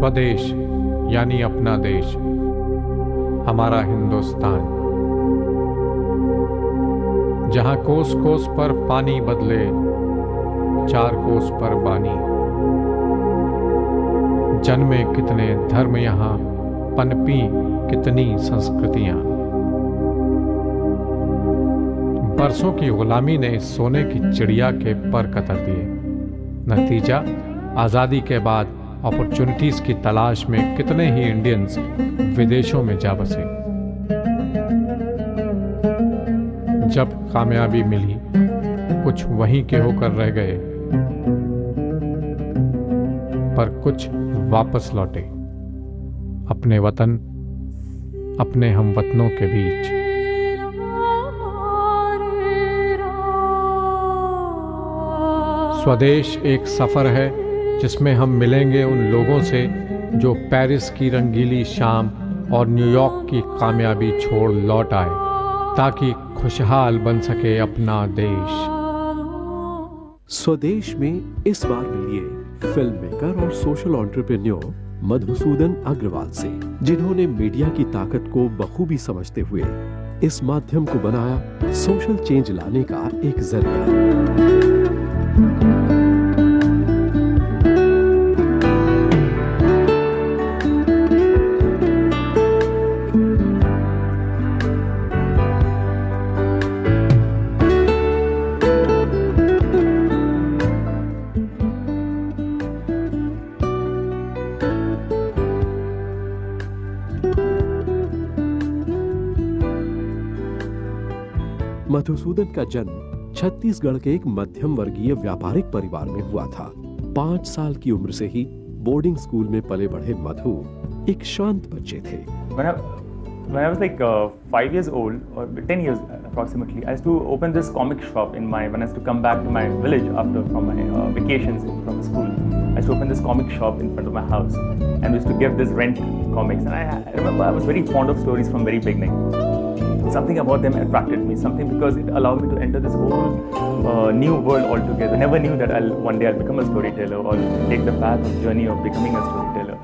स्वदेश यानी अपना देश, हमारा हिंदुस्तान, जहां कोस कोस पर पानी बदले, चार कोस पर बानी। जन्मे कितने धर्म यहाँ, पनपी कितनी संस्कृतियां। बरसों की गुलामी ने सोने की चिड़िया के पर कतर दिए। नतीजा, आज़ादी के बाद अपॉर्चुनिटीज की तलाश में कितने ही इंडियंस विदेशों में जा बसे। जब कामयाबी मिली, कुछ वहीं के होकर रह गए, पर कुछ वापस लौटे अपने वतन, अपने हमवतनों के बीच। स्वदेश एक सफर है जिसमें हम मिलेंगे उन लोगों से जो पेरिस की रंगीली शाम और न्यूयॉर्क की कामयाबी छोड़ लौट आए, ताकि खुशहाल बन सके अपना देश। स्वदेश में इस बार मिलिए फिल्म मेकर और सोशल एंटरप्रेन्योर मधुसूदन अग्रवाल से, जिन्होंने मीडिया की ताकत को बखूबी समझते हुए इस माध्यम को बनाया सोशल चेंज लाने का एक जरिया। मधुसूदन का जन्म छत्तीसगढ़ के एक मध्यम वर्गीय व्यापारिक परिवार में हुआ था। 5 साल की उम्र से ही बोर्डिंग स्कूल में पले बढ़े मधु एक शांत बच्चे थे। When I was like 5 years old, or 10 years approximately, I used to open this comic shop when I used to come back to my village from my vacations from school. I used to open this comic shop in front of my house and used to give this rent comics. And I remember I was very fond of stories from very beginning. Something about them attracted me, something because it allowed me to enter this whole new world altogether. I never knew that one day I'll become a storyteller or take the path of journey of becoming a storyteller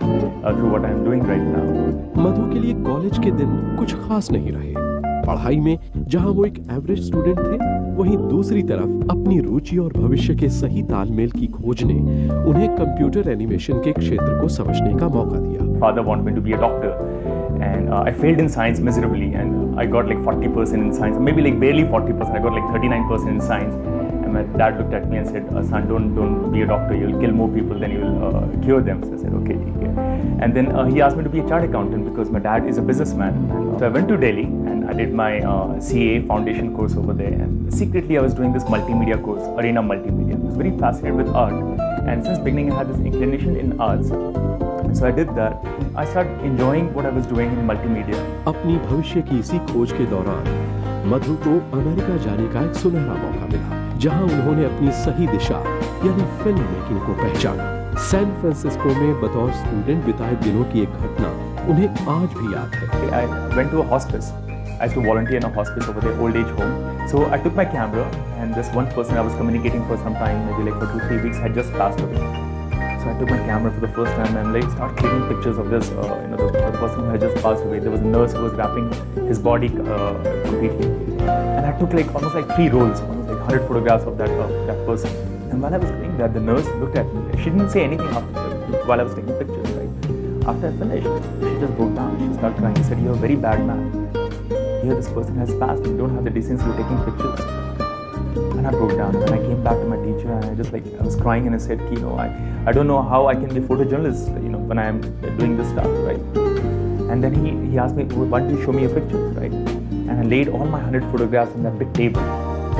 through what I'm doing right now. मधु के लिए college के दिन कुछ खास नहीं रहे। पढ़ाई में जहां वो एक एवरेज स्टूडेंट थे, वहीं दूसरी तरफ अपनी रुचि और भविष्य के सही तालमेल की खोज ने उन्हें कंप्यूटर एनिमेशन के क्षेत्र को समझने का मौका दिया। Father wanted me to be a doctor. And I failed in science miserably, and I got like 40% in science, maybe like barely 40%. I got like 39% in science. And my dad looked at me and said, "Son, don't be a doctor. You'll kill more people than you will cure them." So I said, "Okay." And then he asked me to be a chartered accountant because my dad is a businessman. So I went to Delhi and I did my CA foundation course over there. And secretly, I was doing this multimedia course, Arena Multimedia. I was very fascinated with art, and since beginning, I had this inclination in arts. So I did that. I started enjoying what I was doing in multimedia. अपनी भविष्य की इसी खोज के दौरान मधु को America जाने का एक सुनहरा मौका मिला, जहां उन्होंने अपनी सही दिशा यानी फिल्म मेकिंग को पहचाना। सैन फ्रांसिस्को में बतौर स्टूडेंट बिताए दिनों की एक घटना उन्हें आज भी याद है। I went to a hospice. I used to volunteer in a hospice over there, old age home. So I took my camera, and this one person I was communicating for some time, maybe like for 2-3 weeks, had just passed away. So I took my camera for the first time and like start clicking pictures of this, the person who had just passed away. There was a nurse who was wrapping his body completely, and I took like almost like 3 rolls, almost like 100 photographs of that person. And while I was doing that, the nurse looked at me. She didn't say anything after while I was taking pictures. Right after I finished, she just broke down. She started crying. She said, "You're a very bad man. Here, this person has passed. You don't have the decency of taking pictures." And I broke down, and I came back to my teacher, and I was crying, and I said, I don't know how I can be a photojournalist, when I am doing this stuff, right? And then he asked me, "Why don't you show me your pictures, right?" And I laid all my 100 photographs on that big table,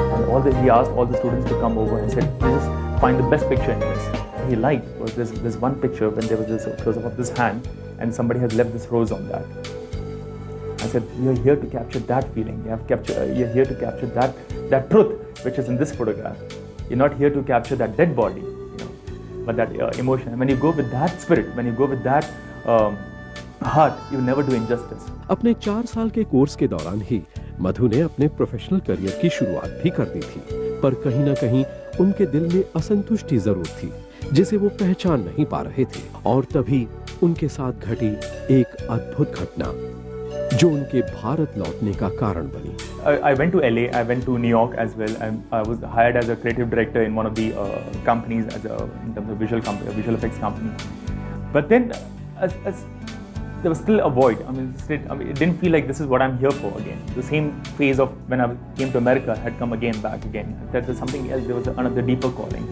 and he asked all the students to come over and said, "Just find the best picture in this." And he liked was this one picture when there was this close-up of this hand, and somebody had left this rose on that. I said, "You're here to capture that feeling. You're here to capture that truth which is in this photograph. You're not here to capture that dead body, but that emotion. And when you go with that spirit, when you go with that heart, you never do injustice." अपने 4 साल के course के दौरान ही मधु ने अपने professional career की शुरुआत भी कर दी थी, पर कहीं ना कहीं उनके दिल में असंतुष्टि जरूर थी, जिसे वो पहचान नहीं पा रहे थे। और तभी उनके साथ घटी एक अद्भुत घटना जो उनके भारत लौटने का कारण बनी। I went to LA, I went to New York as well. I was hired as a creative director in one of the companies in terms of visual effects company. But then there was still a void. I mean, it didn't feel like this is what I'm here for again. The same phase of when I came to America had come back again. That was something else. There was another deeper calling.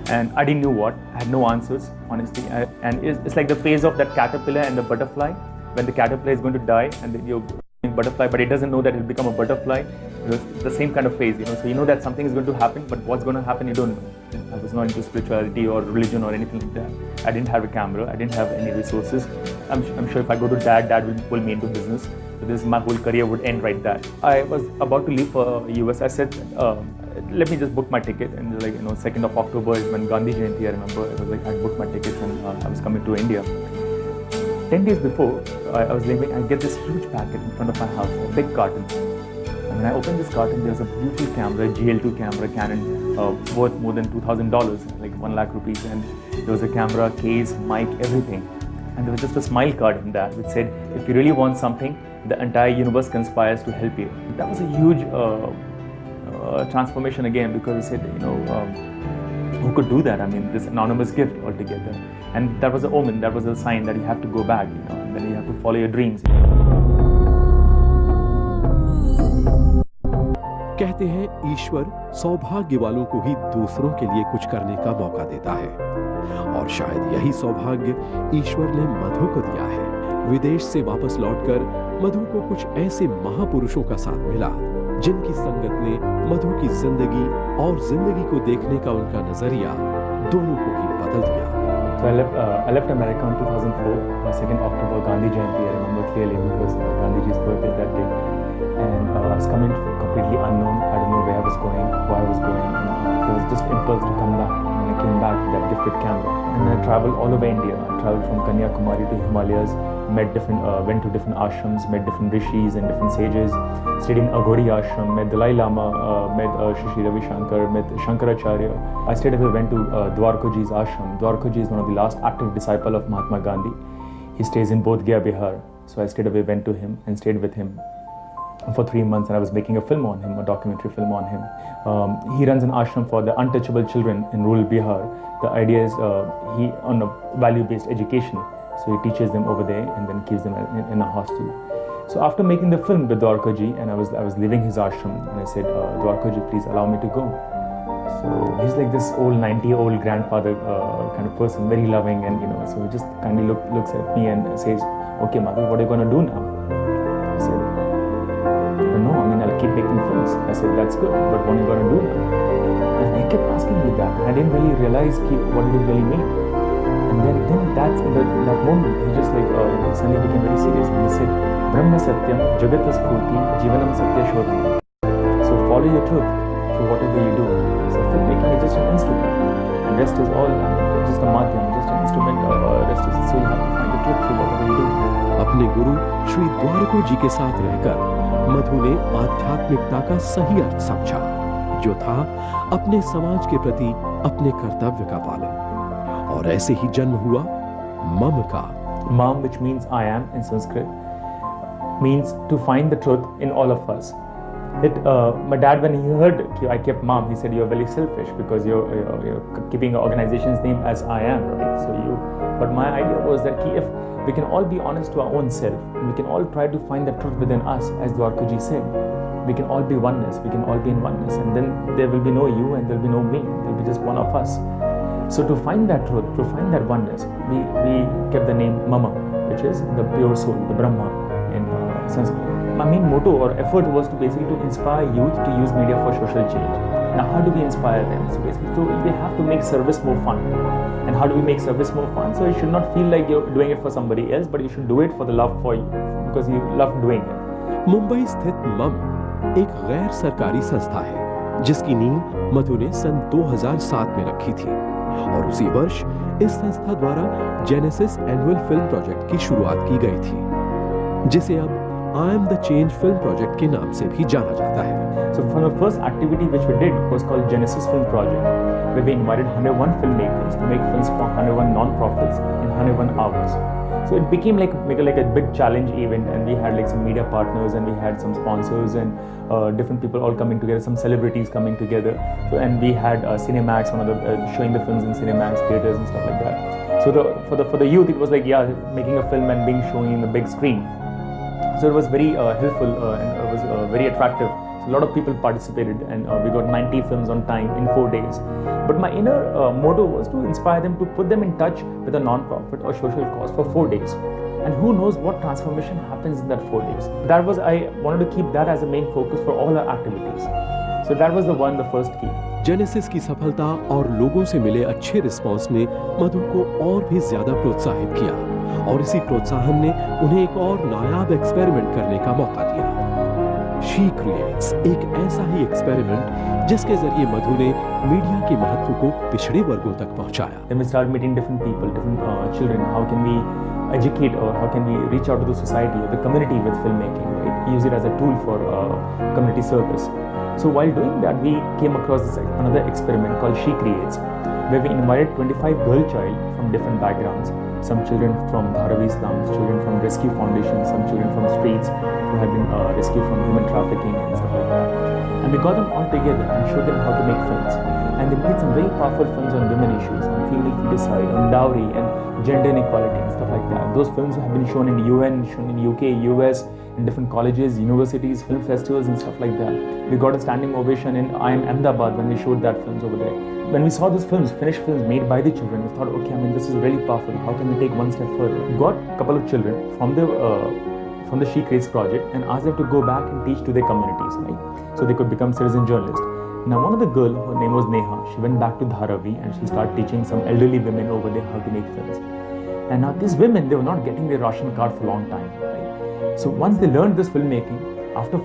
And I didn't know what. I had no answers, honestly. And it's like the phase of that caterpillar and the butterfly. When the caterpillar is going to die and you're going butterfly, but it doesn't know that it'll become a butterfly. It's the same kind of phase, So you know that something is going to happen, but what's going to happen, you don't know. I was not into spirituality or religion or anything like that. I didn't have a camera. I didn't have any resources. I'm sure if I go to Dad will pull me into business. So my whole career would end right there. I was about to leave for US. I said, let me just book my ticket. And 2nd of October is when Gandhi Jayanti, I remember. I was like, I booked my tickets and I was coming to India. 10 days before, I was leaving, I get this huge packet in front of my house, a big carton. And when I opened this carton, there was a beautiful camera, GL2 camera, Canon, worth more than $2,000, like 1 lakh rupees. And there was a camera, case, mic, everything. And there was just a smile card in that which said, if you really want something, the entire universe conspires to help you. That was a huge transformation again, because it said, who could do that? I mean, this anonymous gift altogether. And that was an omen, that was a sign that you have to go back, and then you have to follow your dreams. कहते हैं ईश्वर सौभाग्य वालों को ही दूसरों के लिए कुछ करने का मौका देता है, और शायद यही सौभाग्य ईश्वर ने मधु को दिया है। विदेश से वापस लौटकर मधु को कुछ ऐसे महापुरुषों का साथ मिला जिनकी संगत ने मधु की जिंदगी और जिंदगी को देखने का उनका नजरिया दोनों को ही बदल दिया। So I left America in 2004, 2nd October, Gandhi Jayanti. I remember clearly because Gandhiji's birthday that day. And I was coming completely unknown. I didn't know where I was going, why I was going. And there was just impulse to come back. And I came back with that gifted camera. And I traveled all over India. I traveled from Kanyakumari to Himalayas, went to different ashrams, met different rishis and different sages, stayed in Aghori ashram, met Dalai Lama, met Shri Ravi Shankar, met Shankaracharya. I stayed away, went to Dwarkaji's ashram. Dwarkaji is one of the last active disciple of Mahatma Gandhi. He stays in Bodh Gaya, Bihar. So I stayed away, went to him and stayed with him for 3 months, and I was making a film on him, a documentary film on him. He runs an ashram for the untouchable children in rural Bihar. The idea is he on a value-based education. So he teaches them over there and then keeps them in a hostel. So after making the film with Dwarkaji, and I was leaving his ashram, and I said, Dwarkaji, please allow me to go. So he's like this old 90-year-old grandfather kind of person, very loving, and so he just kindly looks at me and says, okay, Madhu, what are you going to do now? I said, no, I mean, I'll keep making films. I said, that's good, but what are you going to do now? And he kept asking me that, and I didn't really realize what did it really mean. And then that's in that moment, he just suddenly became very serious, and he said, Brahma Satyam, Jagata Spurti, Jivanam Satya Shodham. So follow your truth through whatever you do. So filmmaking is just an instrument, and rest is all just a madhyam, just an instrument. Rest is, so you have to find the truth through whatever you do. अपने गुरु श्री द्वारको जी के साथ रहकर मधु ने आध्यात्मिकता का सही अर्थ समझा, जो था अपने समाज के प्रति अपने कर्तव्य का पालन। और ऐसे ही जन्म हुआ मम का। Mam, which means I am in Sanskrit, means to find the truth in all of us. My dad, when he heard I kept Mam, he said, you're very selfish because you're keeping your organization's name as I am, right? But my idea was that if we can all be honest to our own self, and we can all try to find the truth within us, as Dwarkaji said, we can all be oneness, we can all be in oneness, and then there will be no you and there will be no me, there will be just one of us. So to find that truth, to find that oneness, we kept the name Mama, which is the pure soul, the Brahma in Sanskrit. My main motto or effort was to basically to inspire youth to use media for social change. Now, how do we inspire them? So basically, we have to make service more fun. And how do we make service more fun? So you should not feel like you're doing it for somebody else, but you should do it for the love for you, because you love doing it. Mumbai स्थित मम एक गैर सरकारी संस्था है, जिसकी नींव मधु ने सन 2007 में रखी थी, और उसी वर्ष इस संस्था द्वारा जेनेसिस एनुअल फिल्म प्रोजेक्ट की शुरुआत की गई थी, जिसे अब I am the Change film project के नाम से भी जाना जाता है। So for the first activity which we did was called Genesis Film Project. where we invited 101 filmmakers to make films for 101 non-profits in 101 hours. So it became like a big challenge event, and we had like some media partners, and we had some sponsors and different people all coming together, some celebrities coming together. So, and we had Cinemax, one of the showing the films in Cinemax theaters and stuff like that. So for the youth, it was like, yeah, making a film and being shown in the big screen. So it was very helpful and it was very attractive. So a lot of people participated, and we got 90 films on time in 4 days. But my inner motto was to inspire them, to put them in touch with a non-profit or social cause for 4 days. And who knows what transformation happens in that 4 days. I wanted to keep that as a main focus for all our activities. So that was the first key. Genesis की सफलता और लोगों से मिले अच्छे response ने मधु को और भी ज्यादा प्रोत्साहित किया, और इसी प्रोत्साहन ने उन्हें एक और नायाब एक्सपेरिमेंट करने का मौका दिया। शी क्रिएट्स एक ऐसा ही एक्सपेरिमेंट जिसके जरिए मधु ने मीडिया के महत्व को पिछड़े वर्गों तक पहुंचाया। Then we started meeting different people, different children. How can we educate, or how can we reach out to the society or the community with filmmaking, right? Use it as a tool for community service. So while doing that, we came across another experiment called She Creates, where we invited 25 girl child from different backgrounds. Some children from Dharavi slums, children from rescue foundations, some children from streets who have been rescued from human trafficking and stuff like that. And we got them all together and showed them how to make films. And they made some very powerful films on women issues, on female feticide, on dowry and gender inequality and stuff like that. Those films have been shown in UN, shown in UK, US, in different colleges, universities, film festivals and stuff like that. We got a standing ovation in IIM Ahmedabad when we showed that films over there. When we saw those films, finished films made by the children, we thought, okay, this is really powerful. How can we take one step further? We got a couple of children from the She Creates project and asked them to go back and teach to their communities, right? So they could become citizen journalists. Now, one of the girls, her name was Neha, she went back to Dharavi and she started teaching some elderly women over there how to make films. And now these women, they were not getting their ration card for a long time, right? So once they learned this filmmaking, after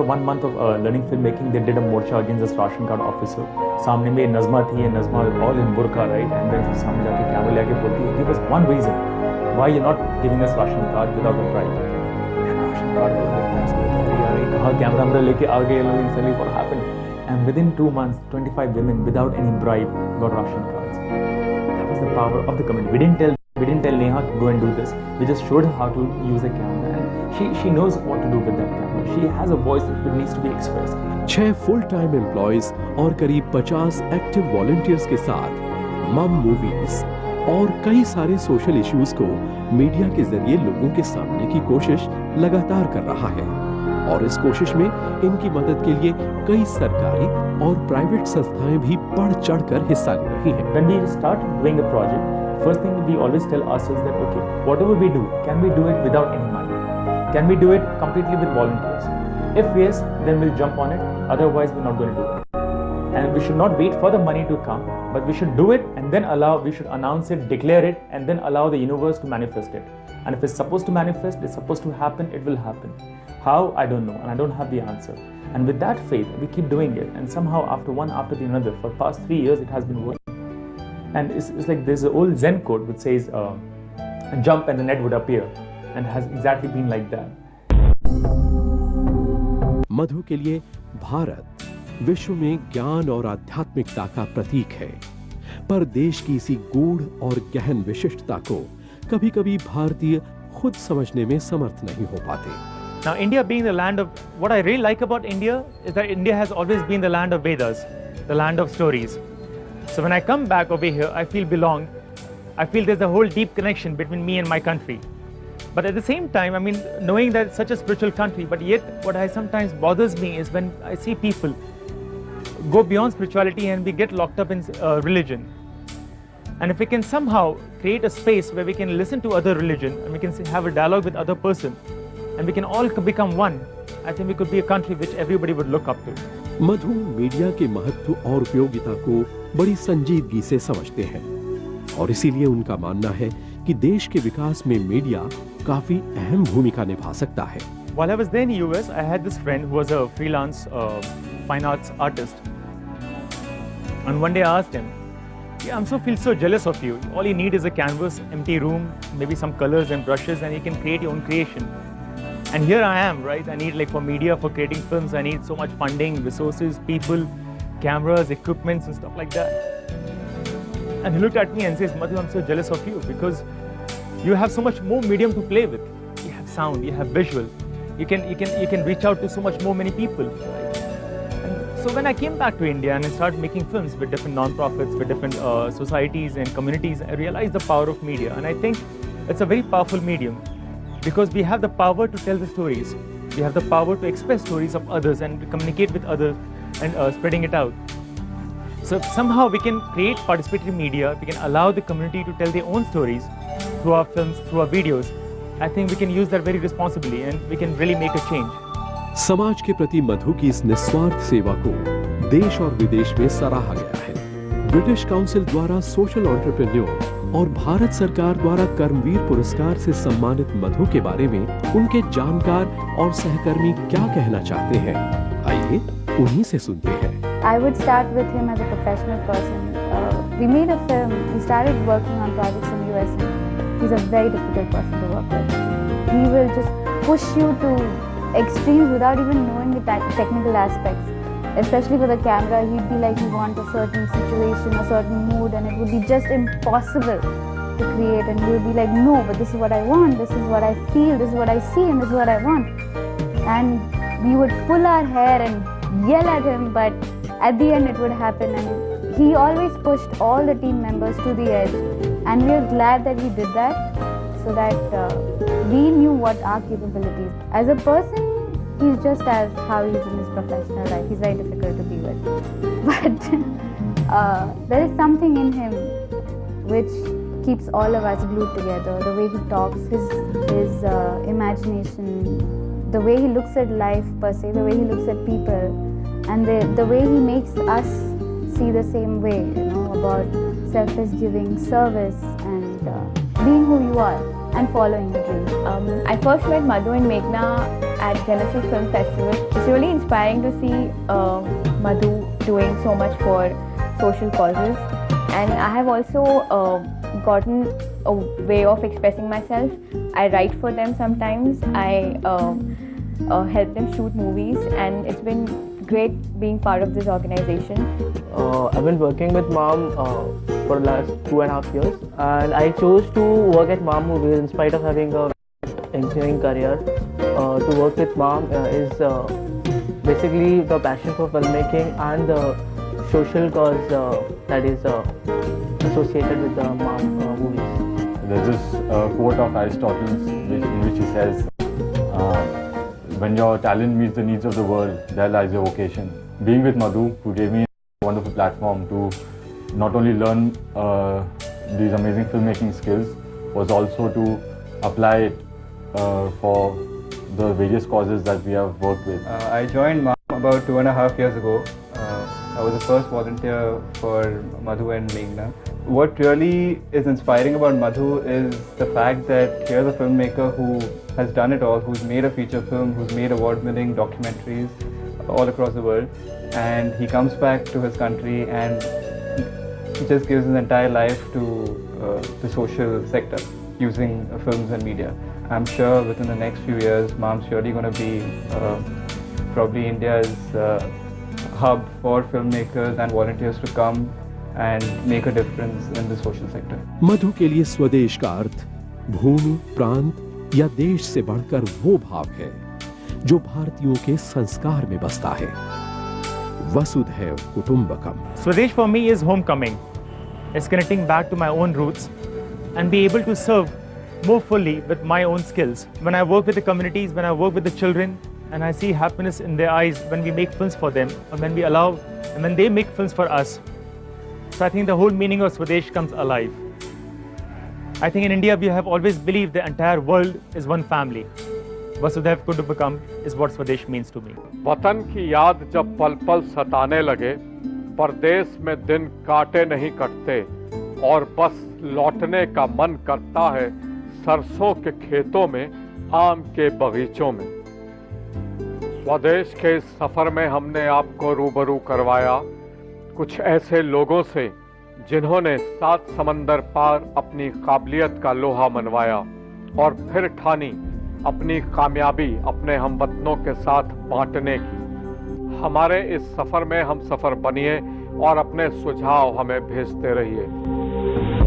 1 month of learning filmmaking, they did a morcha against this ration card officer. सामने में Nazma थी, and Nazma all in burqa, right? And then सामने जाके camera लेके बोलती है, give us one reason why you're not giving us ration card without a bribe. And ration card was like, thanks for यार कहाँ camera अंदर लेके आ गए लोग, suddenly what happened? And within 2 months, 25 women without any bribe got ration cards. That was the power of the community. We didn't tell Neha to go and do this. We just showed her how to use the camera, and she knows what to do with that camera. She has a voice that needs to be expressed. 6 full time employees और करीब 50 active volunteers के साथ मम movies और कई सारे social issues को media के जरिए लोगों के सामने की कोशिश लगातार कर रहा है, और इस कोशिश में इनकी मदद के लिए कई सरकारी और प्राइवेट संस्थाएं भी बढ़ चढ़कर हिस्सा ले रही हैं। When we start doing a project, first thing we always tell ourselves that, okay, whatever we do, can we do it without any money? Can we do it completely with volunteers? If yes, then we'll jump on it. Otherwise, we're not going to do it. And we should not wait for the money to come, but we should do it and then we should announce it, declare it, and then allow the universe to manifest it. And if it's supposed to manifest, it's supposed to happen, it will happen. How? I don't know, and I don't have the answer. And with that faith, we keep doing it. And somehow, after one after the another, for the past 3 years, it has been working. And it's like there's an old Zen quote which says, jump and the net would appear. And has exactly been like that. मधु के लिए भारत विश्व में ज्ञान और आध्यात्मिकता का प्रतीक है, पर देश की इसी गूढ़ और गहन विशिष्टता को कभी-कभी भारतीय खुद समझने में समर्थ नहीं हो पाते। Now, India being the land of, what I really like about India is that India has always been the land of Vedas, the land of stories. So when I come back over here, I feel belong. I feel there's a whole deep connection between me and my country. But at the same time, knowing that it's such a spiritual country, but yet what sometimes bothers me is when I see people go beyond spirituality and we get locked up in religion. And if we can somehow create a space where we can listen to other religion and we can have a dialogue with other person and we can all become one, I think we could be a country which everybody would look up to. Madhu media के महत्व और उपयोगिता को बड़ी संजीदगी से समझते हैं, और इसीलिए उनका मानना है कि देश के विकास में मीडिया काफी अहम भूमिका निभा सकता है। While I was there in the US, I had this friend who was a freelance fine arts artist. And one day I asked him, yeah, feel so jealous of you. All you need is a canvas, empty room, maybe some colors and brushes, and you can create your own creation. And here I am, right? I need, like, for media, for creating films, I need so much funding, resources, people. cameras, equipments, and stuff like that. And he looked at me and says, Madhu, I'm so jealous of you because you have so much more medium to play with. You have sound, you have visual. You can reach out to so much more many people. Right? And so when I came back to India and I started making films with different non-profits, with different societies and communities, I realized the power of media. And I think it's a very powerful medium because we have the power to tell the stories. We have the power to express stories of others and to communicate with others and spreading it out. So somehow we can create participatory media, we can allow the community to tell their own stories through our films, through our videos. I think we can use that very responsibly and we can really make a change. समाज के प्रति मधु की इस निस्वार्थ सेवा को देश और विदेश में सराहा गया है। ब्रिटिश काउंसिल द्वारा सोशल एंटरप्रेन्योर और भारत सरकार द्वारा कर्मवीर पुरस्कार से सम्मानित मधु के बारे में उनके जानकार और सहकर्मी क्या कहना चाहते हैं, आइए उन्हीं से सुनते हैं। I would start with him as a professional person. We made a film. We started working on projects in US. And he's a very difficult person to work with. He will just push you to extremes without even knowing the technical aspects. Especially with a camera, he'd be like, you want a certain situation, a certain mood, and it would be just impossible to create. And he would be like, no, but this is what I want, this is what I feel, this is what I see, and this is what I want. And we would pull our hair and yell at him, but at the end it would happen. And he always pushed all the team members to the edge. And we are glad that he did that, so that we knew what our capabilities. As a person, he's just as how he is in his professional life. He's very difficult to be with. But there is something in him which keeps all of us glued together. The way he talks, his imagination, the way he looks at life per se, the way he looks at people, and the way he makes us see the same way, about selfless giving, service, and being who you are and following your dreams. I first met Madhu and Meghna at Genesis Film Festival. It's really inspiring to see Madhu doing so much for social causes, and I have also gotten a way of expressing myself. I write for them sometimes. I help them shoot movies, and it's been great being part of this organization. I've been working with MAM for the last 2.5 years, and I chose to work at MAM Movies in spite of having a engineering career. To work with MAM is basically the passion for filmmaking and the social cause that is associated with the MAM movies. There's this quote of Aristotle in which he says, when your talent meets the needs of the world, there lies your vocation. Being with Madhu, who gave me a wonderful platform to not only learn these amazing filmmaking skills, was also to apply it for the various causes that we have worked with. I joined MAM about 2.5 years ago. I was the first volunteer for Madhu and Meghna. What really is inspiring about Madhu is the fact that here's a filmmaker who has done it all, who's made a feature film, who's made award-winning documentaries all across the world, and he comes back to his country and just gives his entire life to the social sector using films and media. I'm sure within the next few years, MAM's surely going to be probably India's hub for filmmakers and volunteers to come and make a difference in the social sector. मधु के लिए स्वदेश का अर्थ भूमि, प्रांत या देश से बढ़कर वो भाव है जो भारतीयों के संस्कार में बसता है। वसुधैव कुटुंबकम। Swadesh for me is homecoming. It's connecting back to my own roots and be able to serve more fully with my own skills. When I work with the communities, when I work with the children, and I see happiness in their eyes when we make films for them, or when we allow, and when they make films for us. So I think the whole meaning of Swadesh comes alive. I think in India we have always believed the entire world is one family. Vasudhaiv Kutumbakam is what Swadesh means to me. वतन की याद जब पल पल सताने लगे, परदेश में दिन काटे नहीं कटते और बस लौटने का मन करता है सरसों के खेतों में, आम के बगीचों में। स्वदेश के इस सफर में हमने आपको रूबरू करवाया कुछ ऐसे लोगों से जिन्होंने 7 समंदर पार अपनी काबिलियत का लोहा मनवाया और फिर ठानी अपनी कामयाबी अपने हमवतनों के साथ बांटने की। हमारे इस सफर में हम सफर बनिए और अपने सुझाव हमें भेजते रहिए।